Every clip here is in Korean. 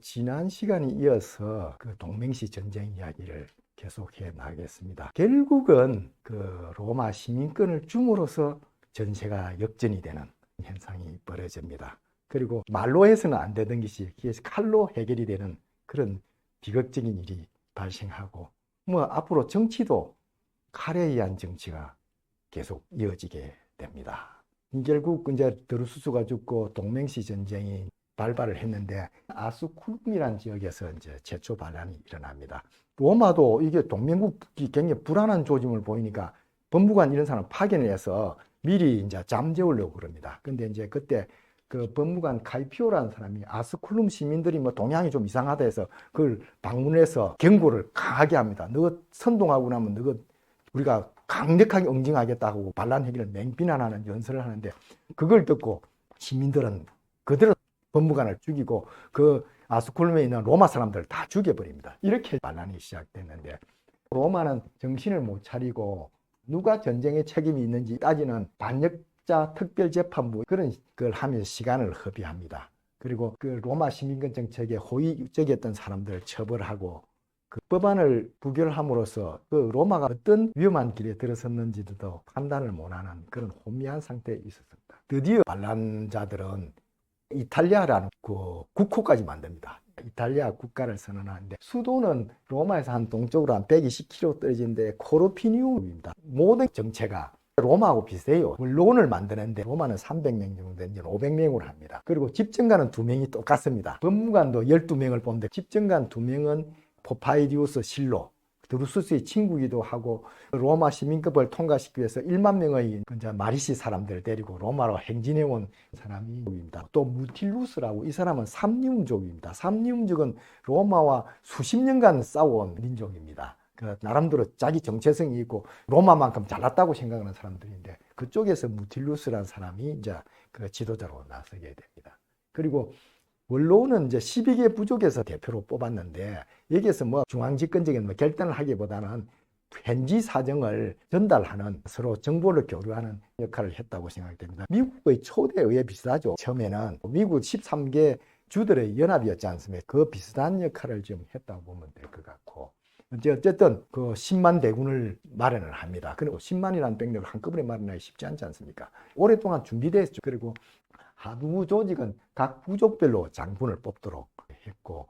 지난 시간에 이어서 그 동맹시 전쟁 이야기를 계속해 나가겠습니다. 결국은 그 로마 시민권을 줌으로써 전세가 역전이 되는 현상이 벌어집니다. 그리고 말로 해서는 안 되던 것이 칼로 해결이 되는 그런 비극적인 일이 발생하고, 뭐 앞으로 정치도 칼에 의한 정치가 계속 이어지게 됩니다. 결국 이제 드루수스가 죽고 동맹시 전쟁이 발발을 했는데, 아스쿨rum이라는 지역에서 이제 최초 반란이 일어납니다. 로마도 이게 동맹국이 굉장히 불안한 조짐을 보이니까 법무관 이런 사람 파견을 해서 미리 이제 잠재우려고 그럽니다. 근데 이제 그때 그 법무관 카이피오라는 사람이 아스쿨룸 시민들이 뭐 동향이 좀 이상하다 해서 그걸 방문해서 경고를 강하게 합니다. 너 선동하고 나면 너 우리가 강력하게 응징하겠다고 반란 행위를 맹비난하는 연설을 하는데, 그걸 듣고 시민들은 그대로 법무관을 죽이고 그 아스쿨룸에 있는 로마 사람들을 다 죽여버립니다. 이렇게 반란이 시작됐는데, 로마는 정신을 못 차리고 누가 전쟁에 책임이 있는지 따지는 반역자 특별재판부 그런 걸 하면서 시간을 허비합니다. 그리고 그 로마 시민권 정책에 호의적이었던 사람들을 처벌하고 그 법안을 부결함으로써 그 로마가 어떤 위험한 길에 들어섰는지도 판단을 못하는 그런 혼미한 상태에 있었습니다. 드디어 반란자들은 이탈리아라는 그 국호까지 만듭니다. 이탈리아 국가를 선언하는데, 수도는 로마에서 한 동쪽으로 한 120km 떨어진데 코르피니움입니다. 모든 정체가 로마하고 비슷해요. 원로원을 만드는데 로마는 300명 정도 되는데 500명으로 합니다. 그리고 집정관은 2명이 똑같습니다. 법무관도 12명을 뽑는데 집정관 2명은 포파이디우스 실로, 드루수스의 친구이기도 하고, 로마 시민급을 통과시키기 위해서 1만 명의 마리시 사람들을 데리고 로마로 행진해온 사람입니다. 또 무틸루스라고, 이 사람은 삼리움족입니다. 삼리움족은 로마와 수십 년간 싸워온 민족입니다. 그 나름대로 자기 정체성이 있고 로마만큼 잘났다고 생각하는 사람들인데, 그쪽에서 무틸루스라는 사람이 이제 그 지도자로 나서게 됩니다. 그리고 원로는 이제 12개 부족에서 대표로 뽑았는데, 여기에서 뭐 중앙집권적인 뭐 결단을 하기보다는 현지 사정을 전달하는, 서로 정보를 교류하는 역할을 했다고 생각됩니다. 미국의 초대 의회 비슷하죠. 처음에는 미국 13개 주들의 연합이었지 않습니까? 그 비슷한 역할을 좀 했다고 보면 될 것 같고, 어쨌든 그 10만 대군을 마련을 합니다. 그리고 10만이라는 병력을 한꺼번에 마련하기 쉽지 않지 않습니까? 오랫동안 준비됐죠. 그리고 하부 조직은 각 부족별로 장군을 뽑도록 했고,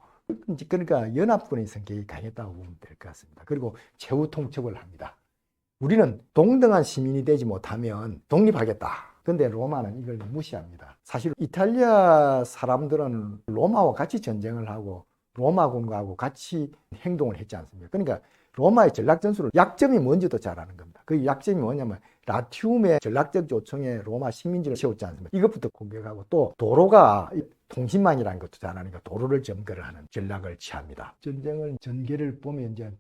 그러니까 연합군의 성격이 강했다고 보면 될 것 같습니다. 그리고 최후 통첩을 합니다. 우리는 동등한 시민이 되지 못하면 독립하겠다. 근데 로마는 이걸 무시합니다. 사실 이탈리아 사람들은 로마와 같이 전쟁을 하고 로마군하고 같이 행동을 했지 않습니까? 그러니까 로마의 전략 전술을 약점이 뭔지도 잘 아는 겁니다. 그 약점이 뭐냐면 라티움의 전략적 요청에 로마 식민지를 세웠지 않습니까? 이것부터 공격하고, 또 도로가 통신망이라는 것도 잘 아니까 도로를 점거를 하는 전략을 취합니다. 전쟁을 전개를 보면 이제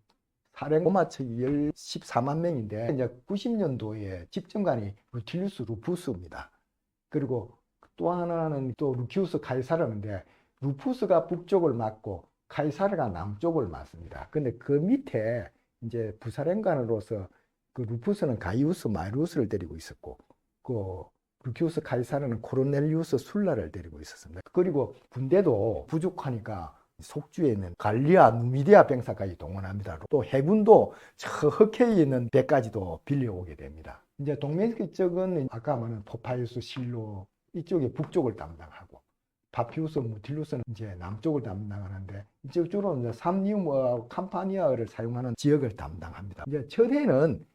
로마 측이 14만 명인데, 이제 90년도에 집정관이 루틸리우스 루푸스입니다. 그리고 또 하나는 또 루키우스 카이사르인데, 루푸스가 북쪽을 맡고 카이사르가 남쪽을 맡습니다. 근데 그 밑에 이제 부사령관으로서 그 루푸스는 가이우스 마이루스를 데리고 있었고, 그 루키우스 카이사르는 코르넬리우스 술라를 데리고 있었습니다. 그리고 군대도 부족하니까 속주에 있는 갈리아 누미디아 병사까지 동원합니다. 또 해군도 저 흑해에 있는 배까지도 빌려오게 됩니다. 이제 동맹 쪽은 아까 말한 포파이우스 실로 이쪽에 북쪽을 담당하고, 파피우스 무틸루스는 이제 남쪽을 담당하는데, 이쪽 주로 이제 삼리움과 캄파니아를 사용하는 지역을 담당합니다. 이제 첫해는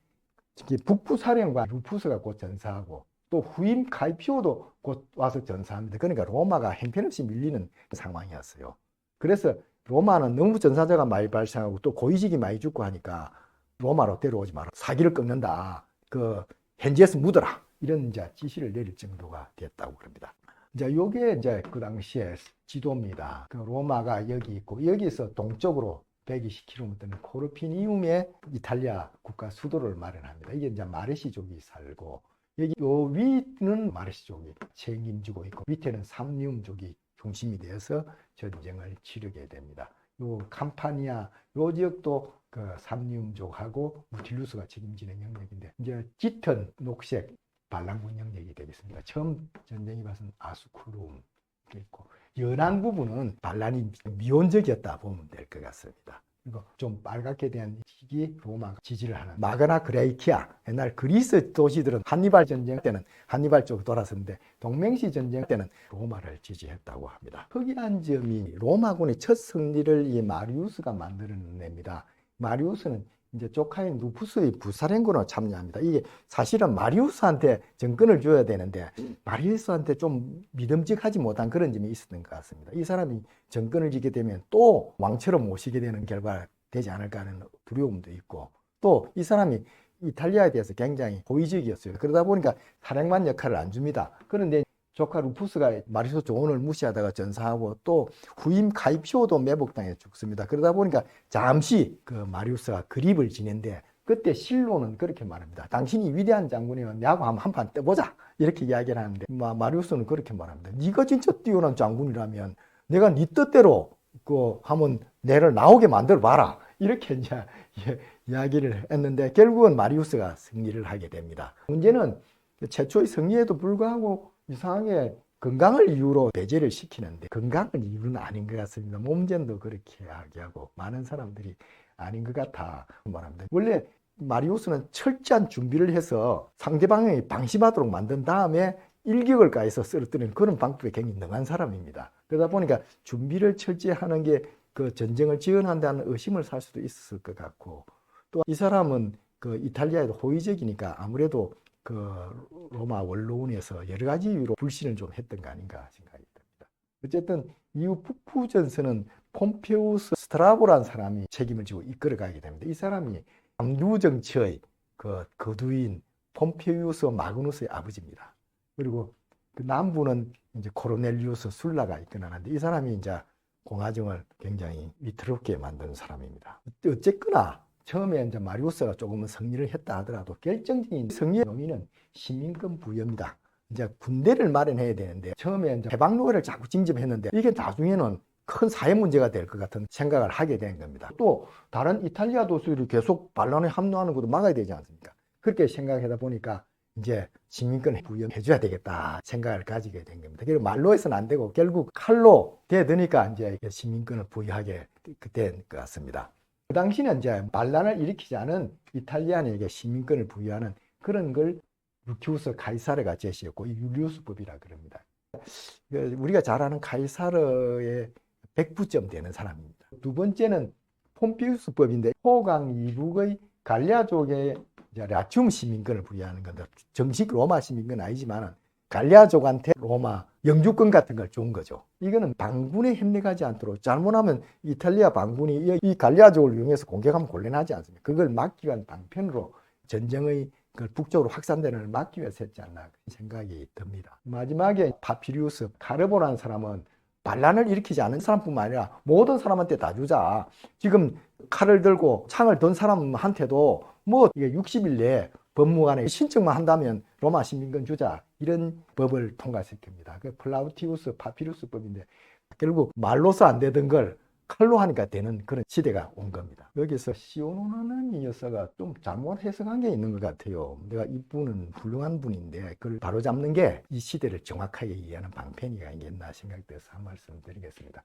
북부 사령관 루푸스가 곧 전사하고, 또 후임 카이피오도 곧 와서 전사합니다. 그러니까 로마가 형편없이 밀리는 상황이었어요. 그래서 로마는 너무 전사자가 많이 발생하고 또 고위직이 많이 죽고 하니까 로마로 데려오지 마라. 사기를 끊는다. 그 현지에서 묻어라. 이런 이제 지시를 내릴 정도가 됐다고 그럽니다. 이제 요게 이제 그 당시에 지도입니다. 그 로마가 여기 있고, 여기서 동쪽으로 120km는 코르피니움에 이탈리아 국가 수도를 마련합니다. 이게 이제 마르시족이 살고, 여기 요 위는 마르시족이 책임지고 있고, 밑에는 삼리움족이 중심이 되어서 전쟁을 치르게 됩니다. 요 캄파니아 요 지역도 그 삼리움족하고 무틸루스가 책임지는 영역인데, 이제 짙은 녹색 반란군 영역이 되겠습니다. 처음 전쟁이 발생한 아스쿨룸 있고, 연한 부분은 반란이 미온적이었다 보면 될 것 같습니다. 그리고 좀 빨갛게 된 식이 로마가 지지를 하는 마그나 그레이키아, 옛날 그리스 도시들은 한니발 전쟁 때는 한니발 쪽으로 돌았었는데 동맹시 전쟁 때는 로마를 지지했다고 합니다. 특이한 점이 로마군의 첫 승리를 이 마리우스가 만들어냅니다. 마리우스는 이제 조카인 루푸스의 부사령군으로 참여합니다. 이게 사실은 마리우스한테 정권을 줘야 되는데 마리우스한테 좀 믿음직하지 못한 그런 점이 있었던 것 같습니다. 이 사람이 정권을 쥐게 되면 또 왕처럼 모시게 되는 결과가 되지 않을까 하는 두려움도 있고, 또 이 사람이 이탈리아에 대해서 굉장히 호의적이었어요. 그러다 보니까 사령관 역할을 안 줍니다. 그런데 조카 루푸스가 마리우스 조언을 무시하다가 전사하고 또 후임 카이피오도 매복당해 죽습니다. 그러다 보니까 잠시 그 마리우스가 그립을 지는데 그때 실로는 그렇게 말합니다. 당신이 위대한 장군이면 내하고 한판 떠보자, 이렇게 이야기를 하는데 마리우스는 그렇게 말합니다. 네가 진짜 뛰어난 장군이라면 내가 네 뜻대로 그 하면 내를 나오게 만들어 봐라, 이렇게 이제 이야기를 했는데 결국은 마리우스가 승리를 하게 됩니다. 문제는 최초의 승리에도 불구하고 이상하게 건강을 이유로 배제를 시키는데, 건강은 이유는 아닌 것 같습니다. 몸전도 그렇게 이야기하고 많은 사람들이 아닌 것 같아 말합니다. 원래 마리우스는 철저한 준비를 해서 상대방이 방심하도록 만든 다음에 일격을 가해서 쓰러뜨리는 그런 방법에 굉장히 능한 사람입니다. 그러다 보니까 준비를 철저히 하는 게 그 전쟁을 지원한다는 의심을 살 수도 있었을 것 같고, 또 이 사람은 그 이탈리아에도 호의적이니까 아무래도 그 로마 원로원에서 여러 가지 이유로 불신을 좀 했던 거 아닌가 생각이 듭니다. 어쨌든 이후 북부전선은 폼페우스 스트라보라는 사람이 책임을 지고 이끌어가게 됩니다. 이 사람이 남부 정치의 그 거두인 폼페이우스 마그누스의 아버지입니다. 그리고 그 남부는 이제 코르넬리우스 술라가 이끌어가는데 이 사람이 이제 공화정을 굉장히 위태롭게 만든 사람입니다. 어쨌거나 처음에 이제 마리우스가 조금은 승리를 했다 하더라도 결정적인 승리의 용의는 시민권 부여입니다. 이제 군대를 마련해야 되는데 처음에 이제 해방노예를 자꾸 징집했는데 이게 나중에는 큰 사회 문제가 될 것 같은 생각을 하게 된 겁니다. 또 다른 이탈리아 도시들이 계속 반란에 합류하는 것도 막아야 되지 않습니까? 그렇게 생각하다 보니까 이제 시민권을 부여해줘야 되겠다 생각을 가지게 된 겁니다. 그리고 말로 해서는 안 되고 결국 칼로 대드니까 이제 시민권을 부여하게 된 것 같습니다. 그 당시는 이제 반란을 일으키지 않은 이탈리아인에게 시민권을 부여하는 그런 걸 루키우스 카이사르가 제시했고 율리우스법이라 그럽니다. 우리가 잘 아는 카이사르의 100부점 되는 사람입니다. 두 번째는 폼피우스법인데 호강 이북의 갈리아족의 라튬 시민권을 부여하는 건데 정식 로마 시민권은 아니지만 갈리아족한테 로마 영주권 같은 걸 준 거죠. 이거는 반군에 협력하지 않도록, 잘못하면 이탈리아 반군이 이 갈리아족을 이용해서 공격하면 곤란하지 않습니까? 그걸 막기 위한 방편으로 전쟁의 북쪽으로 확산되는 걸 막기 위해서 했지 않나 생각이 듭니다. 마지막에 파피리우스 카르보라는 사람은 반란을 일으키지 않은 사람뿐만 아니라 모든 사람한테 다 주자. 지금 칼을 들고 창을 든 사람한테도 뭐 이게 60일 내에 법무관에 신청만 한다면 로마 시민권 주자, 이런 법을 통과시킵니다. 그 플라우티우스 파피루스법인데 결국 말로서 안 되던 걸 칼로 하니까 되는 그런 시대가 온 겁니다. 여기서 시오노라는 이 여사가 좀 잘못 해석한 게 있는 것 같아요. 내가 이분은 훌륭한 분인데 그걸 바로잡는 게 이 시대를 정확하게 이해하는 방편이 아니겠나 생각돼서 한 말씀 드리겠습니다.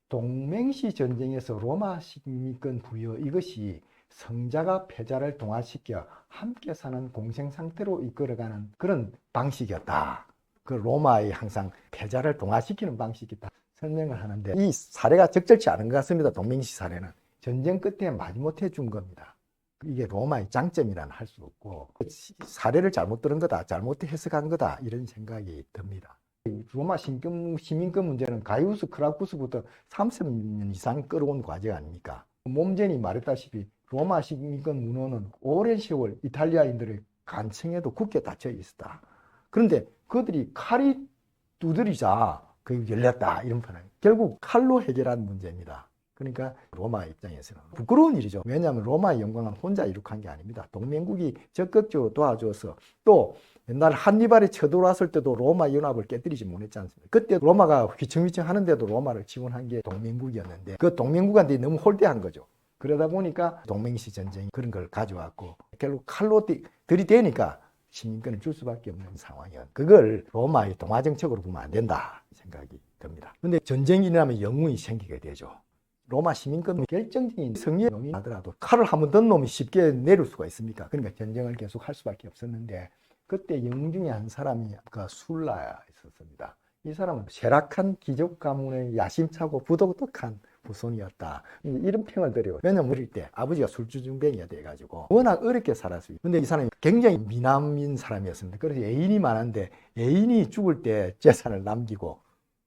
동맹시 전쟁에서 로마 시민권 부여, 이것이 성자가 패자를 동화시켜 함께 사는 공생 상태로 이끌어가는 그런 방식이었다. 그 로마의 항상 패자를 동화시키는 방식이다 설명을 하는데, 이 사례가 적절치 않은 것 같습니다. 동맹시 사례는 전쟁 끝에 마지못해 준 겁니다. 이게 로마의 장점이라는 할 수 없고 사례를 잘못 들은 거다, 잘못 해석한 거다, 이런 생각이 듭니다. 로마 시민권 문제는 가이우스 크라쿠스부터 30년 이상 끌어온 과제 아닙니까? 몸전이 말했다시피 로마 시민권 문호는 오랜 세월 이탈리아인들의 간청에도 굳게 닫혀 있었다. 그런데 그들이 칼이 두드리자 그 열렸다, 이런 편은 결국 칼로 해결한 문제입니다. 그러니까 로마 입장에서는 부끄러운 일이죠. 왜냐하면 로마의 영광은 혼자 이룩한 게 아닙니다. 동맹국이 적극적으로 도와줘서, 또 옛날 한니발이 쳐들어왔을 때도 로마 연합을 깨뜨리지 못했지 않습니까? 그때 로마가 휘청휘청 하는데도 로마를 지원한 게 동맹국이었는데 그 동맹국한테 너무 홀대한 거죠. 그러다 보니까 동맹시 전쟁이 그런 걸 가져왔고 결국 칼로 들이대니까 시민권을 줄 수밖에 없는 상황이었. 그걸 로마의 동화 정책으로 보면 안 된다 생각이 됩니다. 근데 전쟁이 일어나면 영웅이 생기게 되죠. 로마 시민권은 결정적인 승리용이 하더라도 칼을 한번 든 놈이 쉽게 내릴 수가 있습니까? 그러니까 전쟁을 계속 할 수밖에 없었는데, 그때 영웅 중에 한 사람이 술라야 있었습니다. 이 사람은 쇠락한 귀족 가문의 야심차고 부도덕한 후손이었다. 이런 평을 드려요. 왜냐면 어릴 때 아버지가 술주정뱅이가 돼가지고 워낙 어렵게 살았어요. 근데 이 사람이 굉장히 미남인 사람이었습니다. 그래서 애인이 많은데 애인이 죽을 때 재산을 남기고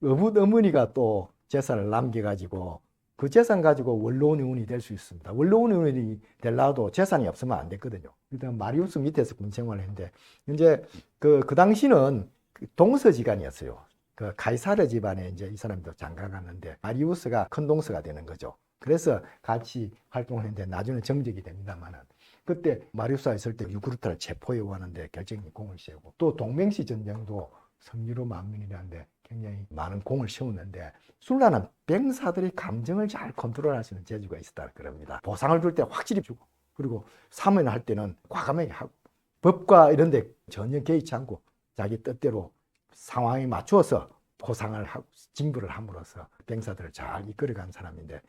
어머니가 또 재산을 남겨가지고 그 재산 가지고 원로원이 될 수 있습니다. 원로원이 되려도 재산이 없으면 안 됐거든요. 일단 마리우스 밑에서 군 생활을 했는데, 이제 그 당시는 동서지간이었어요. 그 가이사르 집안에 이제 이 사람도 장가 갔는데 마리우스가 큰 동서가 되는 거죠. 그래서 같이 활동을 했는데 나중에 정적이 됩니다만은, 그때 마리우스가 있을 때 유구르트를 체포해 오는데 결정적인 공을 세우고, 또 동맹시 전쟁도 성리로 망명이라는데 굉장히 많은 공을 세웠는데, 술라는 병사들의 감정을 잘 컨트롤할 수 있는 재주가 있었다 그럽니다. 보상을 줄 때 확실히 주고, 그리고 사면을 할 때는 과감하게 하고, 법과 이런 데 전혀 개의치 않고 자기 뜻대로 상황에 맞추어서 보상을 하고 징벌을 함으로써 병사들을 잘 이끌어간 사람인데,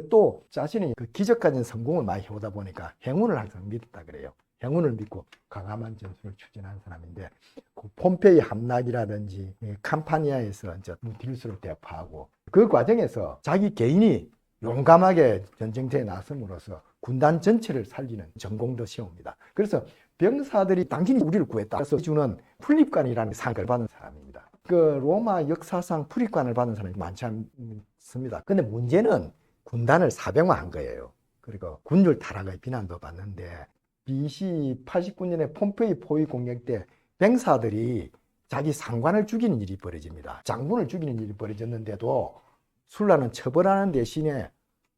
또 자신이 그 기적가진 성공을 많이 해오다 보니까 행운을 항상 믿었다 그래요. 행운을 믿고 과감한 전술을 추진한 사람인데, 그 폼페이 함락이라든지 캄파니아에서 이제 무딜스를 대파하고, 그 과정에서 자기 개인이 용감하게 전쟁터에 나섬으로써 군단 전체를 살리는 전공도 세웁니다. 그래서 병사들이 당신이 우리를 구했다 그래서 주는 풀립관이라는 상을 받은 사람입니다. 그 로마 역사상 풀립관을 받은 사람이 많지 않습니다. 근데 문제는 군단을 사병화한 거예요. 그리고 군율 타락의 비난도 받는데, BC 89년에 폼페이 포위 공격 때 병사들이 자기 상관을 죽이는 일이 벌어집니다. 장군을 죽이는 일이 벌어졌는데도 술라는 처벌하는 대신에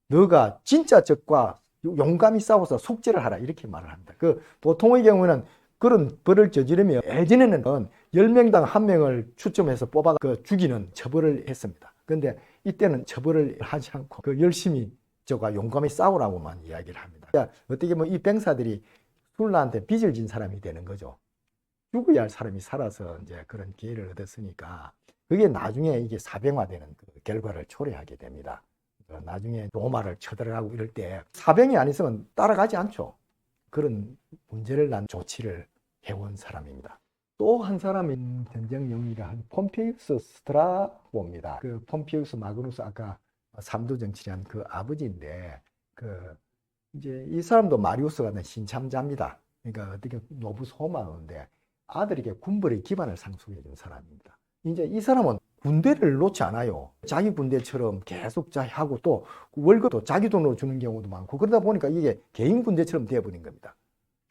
너가 진짜 적과 용감히 싸워서 속죄를 하라 이렇게 말을 합니다. 그 보통의 경우는 그런 벌을 저지르면 예전에는 10명당 1명을 추첨해서 뽑아 죽이는 처벌을 했습니다. 그런데 이때는 처벌을 하지 않고 열심히 저가 용감히 싸우라고만 이야기를 합니다. 그러니까 어떻게 보면 이 병사들이 술라한테 빚을 진 사람이 되는 거죠. 죽어야 할 사람이 살아서 이제 그런 기회를 얻었으니까, 그게 나중에 이게 사병화되는 그 결과를 초래하게 됩니다. 나중에 로마를 쳐들어가고 이럴 때 사병이 안 있으면 따라가지 않죠. 그런 문제를 난 조치를 해온 사람입니다. 또 한 사람인 전쟁 영웅이라 한 폼페이우스 스트라보입니다. 그 폼페이우스 마그누스 아까 삼도 정치란 그 아버지인데, 이제 이 사람도 마리우스가 된 신참자입니다. 그러니까 어떻게 노부 소마인데 아들에게 군벌의 기반을 상속해 준 사람입니다. 이제 이 사람은 군대를 놓지 않아요. 자기 군대처럼 계속 하고, 또 월급도 자기 돈으로 주는 경우도 많고, 그러다 보니까 이게 개인 군대처럼 되어버린 겁니다.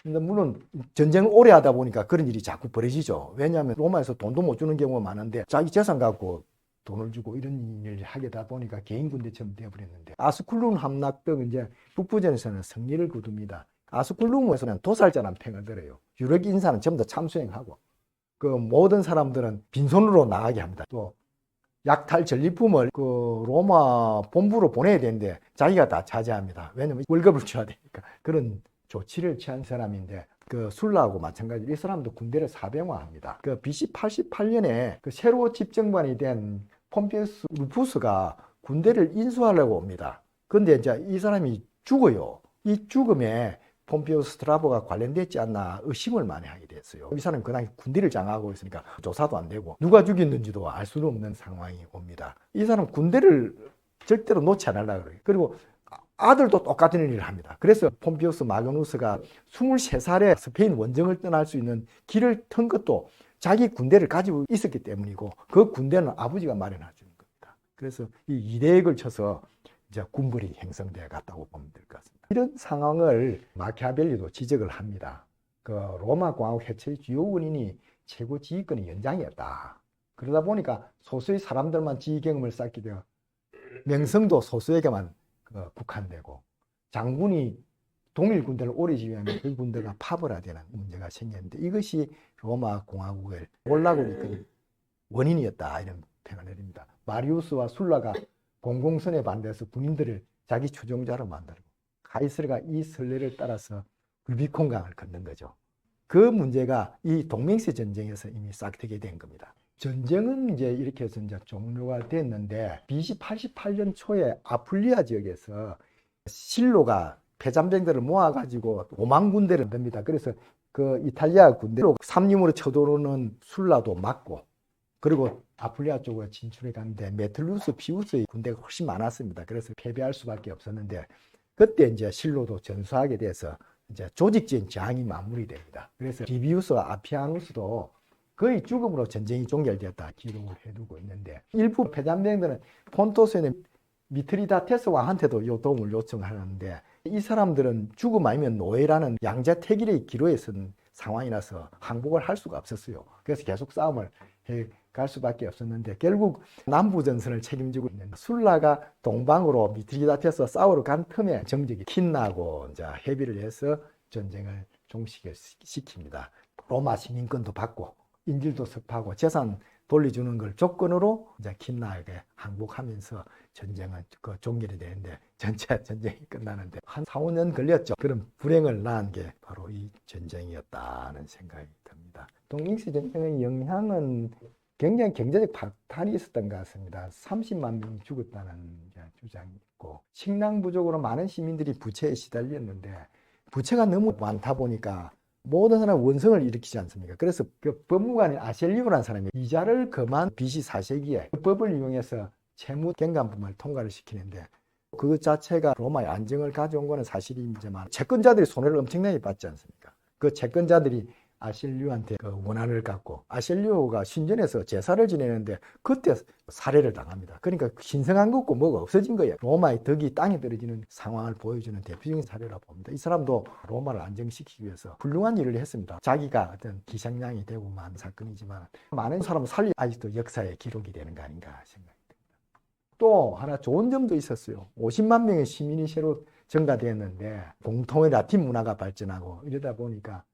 근데 물론 전쟁을 오래 하다 보니까 그런 일이 자꾸 벌어지죠. 왜냐하면 로마에서 돈도 못 주는 경우가 많은데 자기 재산 갖고 돈을 주고 이런 일을 하게 되다 보니까 개인 군대처럼 되어버렸는데, 아스쿨룸 함락 등 이제 북부전에서는 승리를 거둡니다. 아스쿨룸에서는 도살자라는 평을 들어요. 유력 인사는 전부 다 참수행하고, 그 모든 사람들은 빈손으로 나가게 합니다. 또 약탈 전리품을 그 로마 본부로 보내야 되는데 자기가 다 차지합니다. 왜냐면 월급을 줘야 되니까. 그런 조치를 취한 사람인데, 그 술라하고 마찬가지로 이 사람도 군대를 사병화합니다. 그 BC 88년에 그 새로 집정관이 된 폼페이우스 루푸스가 군대를 인수하려고 옵니다. 그런데 이제 이 사람이 죽어요. 이 죽음에 폼페이우스 스트라보가 관련됐지 않나 의심을 많이 하게 됐어요. 이 사람이 그 당시 군대를 장악하고 있으니까 조사도 안 되고 누가 죽였는지도 알 수는 없는 상황이 옵니다. 이 사람 군대를 절대로 놓지 않으려고 그래요. 그리고 아들도 똑같은 일을 합니다. 그래서 폼페이우스 마그누스가 23살에 스페인 원정을 떠날 수 있는 길을 튼 것도 자기 군대를 가지고 있었기 때문이고, 그 군대는 아버지가 마련해 주는 겁니다. 그래서 이 2대에 걸쳐서 이제 군벌이 형성되어 갔다고 보면 될 것 같습니다. 이런 상황을 마키아벨리도 지적을 합니다. 그 로마 공화국 해체의 주요 원인이 최고 지휘권의 연장이었다. 그러다 보니까 소수의 사람들만 지휘 경험을 쌓게 되어 명성도 소수에게만 국한되고, 장군이 동일 군대를 오래 지휘하면 그 군대가 파벌화되는 문제가 생겼는데, 이것이 로마 공화국을 몰락으로 이끄는 원인이었다 이런 평을 내립니다. 마리우스와 술라가 공공선에 반대해서 군인들을 자기 추종자로 만들고, 가이사르가 이 선례를 따라서 루비콘강을 걷는 거죠. 그 문제가 이 동맹시 전쟁에서 이미 싹트게 된 겁니다. 전쟁은 이제 이렇게 해서 이제 종료가 됐는데 BC 88년 초에 아플리아 지역에서 실로가 패잔병들을 모아가지고 5만 군대를 만듭니다. 그래서 그 이탈리아 군대로 삼림으로 쳐들어오는 술라도 막고, 그리고 아플리아 쪽으로 진출해 가는데 메틀루스, 피우스의 군대가 훨씬 많았습니다. 그래서 패배할 수밖에 없었는데, 그때 이제 실로도 전수하게 돼서 이제 조직적인 저항이 마무리됩니다. 그래서 리비우스와 아피아누스도 거의 죽음으로 전쟁이 종결되었다 기록을 해두고 있는데, 일부 패잔병들은 폰토스의 미트리다테스 왕한테도 도움을 요청하는데, 이 사람들은 죽음 아니면 노예라는 양자택일의 기로에 선 상황이라서 항복을 할 수가 없었어요. 그래서 계속 싸움을 해갈 수밖에 없었는데, 결국 남부전선을 책임지고 있는 술라가 동방으로 미트리다테스와 싸우러 간 틈에 정적이 킨나고 이제 협의를 해서 전쟁을 종식시킵니다. 로마 시민권도 받고 인질도 석파하고 재산 돌려주는 걸 조건으로 이제 킨나에게 항복하면서 전쟁은 종결이 되는데, 전체 전쟁이 끝나는데 한 4, 5년 걸렸죠. 그런 불행을 낳은 게 바로 이 전쟁이었다는 생각이 듭니다. 동맹시 전쟁의 영향은 굉장히 경제적 박탈이 있었던 것 같습니다. 30만 명이 죽었다는 주장이 있고, 식량 부족으로 많은 시민들이 부채에 시달렸는데, 부채가 너무 많다 보니까 모든 사람이 원성을 일으키지 않습니까? 그래서 그 법무관인 아셀리오라는 사람이 이자를 금한 BC 4세기에 그 법을 이용해서 채무 경감분을 통과를 시키는데, 그 자체가 로마의 안정을 가져온 거는 사실이지만 채권자들이 손해를 엄청나게 받지 않습니까? 그 채권자들이 아실리오한테 그 원한을 갖고, 아실리오가 신전에서 제사를 지내는데 그때 살해를 당합니다. 그러니까 신성한 거 없고 뭐가 없어진 거예요. 로마의 덕이 땅에 떨어지는 상황을 보여주는 대표적인 사례라고 봅니다. 이 사람도 로마를 안정시키기 위해서 훌륭한 일을 했습니다. 자기가 어떤 기생양이 되고 만 사건이지만 많은 사람을 살리 아직도 역사의 기록이 되는 거 아닌가 생각이 듭니다. 또 하나 좋은 점도 있었어요. 50만 명의 시민이 새로 증가되었는데 공통의 라틴 문화가 발전하고 이러다 보니까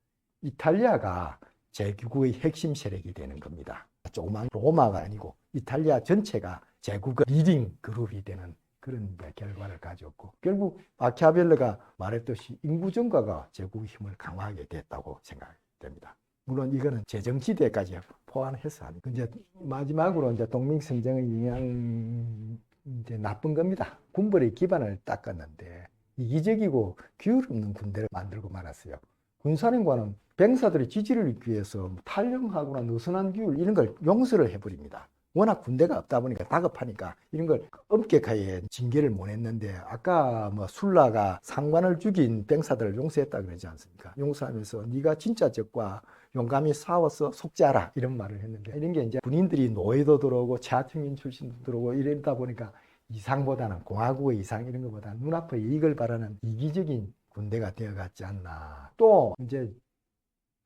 이탈리아가 제국의 핵심 세력이 되는 겁니다. 조그만 로마가 아니고 이탈리아 전체가 제국의 리딩 그룹이 되는 그런 결과를 가졌고, 결국 마키아벨리가 말했듯이 인구 증가가 제국의 힘을 강화하게 됐다고 생각됩니다. 물론 이거는 제정시대까지 포함해서 합니다. 이제 마지막으로 이제 동맹전쟁의 영향, 이제 나쁜 겁니다. 군벌의 기반을 닦았는데 이기적이고 규율 없는 군대를 만들고 말았어요. 군사령관은 병사들의 지지를 잃기 위해서 탈영하거나 느슨한 규율 이런 걸 용서를 해버립니다. 워낙 군대가 없다 보니까 다급하니까 이런 걸 엄격하게 징계를 못 했는데, 아까 뭐 술라가 상관을 죽인 병사들을 용서했다 그러지 않습니까? 용서하면서 네가 진짜 적과 용감히 싸워서 속죄하라 이런 말을 했는데, 이런 게 이제 군인들이 노예도 들어오고 자청인 출신도 들어오고 이러다 보니까 이상보다는 공화국의 이상 이런 것보다 눈앞의 이익을 바라는 이기적인 군대가 되어갔지 않나. 또 이제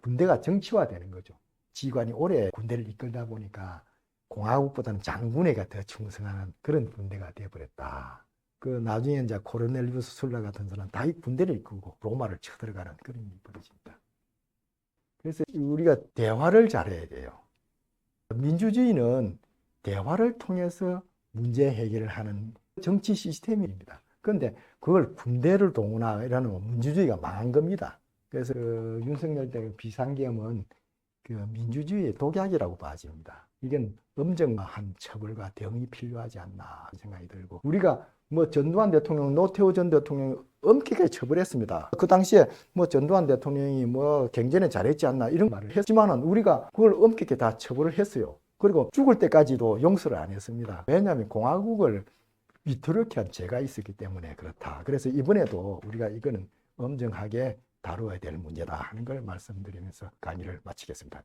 군대가 정치화되는 거죠. 지휘관이 오래 군대를 이끌다 보니까 공화국보다는 장군에게 더 충성하는 그런 군대가 되어버렸다. 그 나중에 이제 코르넬리우스 술라 같은 사람은 다 군대를 이끌고 로마를 쳐들어가는 그런 일이 벌어집니다. 그래서 우리가 대화를 잘해야 돼요. 민주주의는 대화를 통해서 문제 해결을 하는 정치 시스템입니다. 그런데 그걸 군대를 동원하라는 민주주의가 망한 겁니다. 그래서 윤석열 때 비상계엄은 그 민주주의의 독약이라고 봐집니다. 이건 엄정한 처벌과 대응이 필요하지 않나 생각이 들고, 우리가 뭐 전두환 대통령, 노태우 전 대통령 엄격하게 처벌했습니다. 그 당시에 뭐 전두환 대통령이 뭐 경제는 잘했지 않나 이런 말을 했지만은 우리가 그걸 엄격하게 다 처벌을 했어요. 그리고 죽을 때까지도 용서를 안 했습니다. 왜냐하면 공화국을 위태롭게 한 죄가 있었기 때문에 그렇다. 그래서 이번에도 우리가 이거는 엄정하게 다루어야 될 문제다 하는 걸 말씀드리면서 강의를 마치겠습니다.